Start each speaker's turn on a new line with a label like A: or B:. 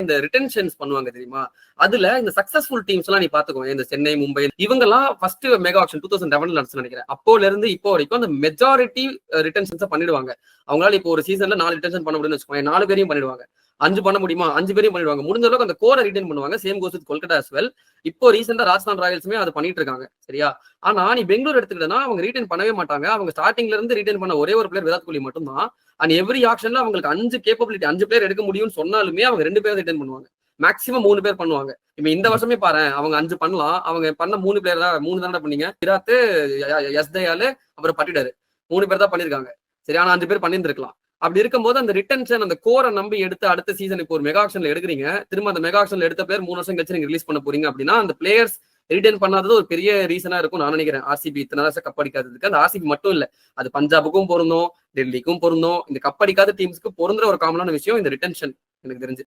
A: இந்த ரிட்டென்ஷன்ஸ் பண்ணுவாங்க தெரியுமா, அதுல இந்த சக்சஸ்ஃபுல் டீம்ஸ் எல்லாம் நீ பாத்துக்கோ, இந்த சென்னை, மும்பை, இவங்க எல்லாம் ஃபர்ஸ்ட் மெகா ஆக்ஷன் 2011 நடந்துச்சு நினைக்கிறேன். அப்போல இருந்து இப்போ வரைக்கும் அந்த மெஜாரிட்டி ரிட்டென்ஷன்ஸ் பண்ணிடுவாங்க. அவங்களால இப்போ ஒரு சீசன்ல 4 ரிட்டென்ஷன் பண்ண முடியும்னு வச்சுக்கோங்க, 4 பேரையும் பண்ணிடுவாங்க. 5 பண்ண முடியுமா, 5 பேரையும் பண்ணிடுவாங்க. முடிஞ்ச அளவுக்கு அந்த கோரை ரிட்டைன் பண்ணுவாங்க. Same goes with Kolkata as well. இப்போ ரீசெண்டா ராஜஸ்தான் ராயல்ஸுமே அதை பண்ணிட்டு இருக்காங்க. சரியா, ஆனா நீ பெங்களூர் எடுத்துக்கிட்டா அவங்க ரீட்டைன் பண்ணவே மாட்டாங்க. அவங்க ஸ்டார்டிங்ல இருந்து ரீட்டைன் பண்ண ஒரே ஒரு பிளேயர் விராட் கோலி மட்டும் தான். அண்ட் எவ்ரி ஆக்ஷன்ல அவங்களுக்கு 5 கேப்பபிலிட்டி 5 பிளேயர் எடுக்க முடியும்னு சொன்னாலுமே அவங்க 2 பேர் ரிட்டைன் பண்ணுவாங்க. மேக்ஸிமம் 3 பேர் பண்ணுவாங்க. இப்ப இந்த வருஷமே பாரு, அவங்க 5 பண்ணலாம். அவங்க பண்ண 3 பிளேயர் தான், 3 தானே பண்ணீங்க. விராத், எஸ் தயாலு, அப்புறம் பட்டிடாரு, 3 பேர் தான் பண்ணிருக்காங்க. சரி, ஆனா 5 பேர் பண்ணிருந்துருக்கலாம். அப்படி இருக்கும்போது அந்த ரிட்டன்ஷன், அந்த கோரை நம்பி எடுத்து அடுத்த சீசன் இப்போ ஒரு மெகா ஆக்ஷன்ல எடுக்கிறீங்க. திரும்ப அந்த மெகா ஆக்ஷன்ல எடுத்த பிளேயர் 3 வருஷம் கழிச்சு நீங்க ரிலீஸ் பண்ண போறீங்க அப்படின்னா அந்த பிளேயர்ஸ் ரிட்டைன் பண்ணாதது ஒரு பெரிய ரீசனா இருக்கும் நான் நினைக்கிறேன். ஆர்சிபி இத்தனை வருஷம் கப் அடிக்காததுக்கு. அந்த ஆர்சிபி மட்டும் இல்ல, அது பஞ்சாபுக்கும் பொருந்தும், டெல்லிக்கும் பொருந்தும், இந்த கப் அடிக்காத டீம்ஸ்க்கு பொருந்துற ஒரு காமனான விஷயம் இந்த ரிட்டன்ஷன் எனக்கு தெரிஞ்சு.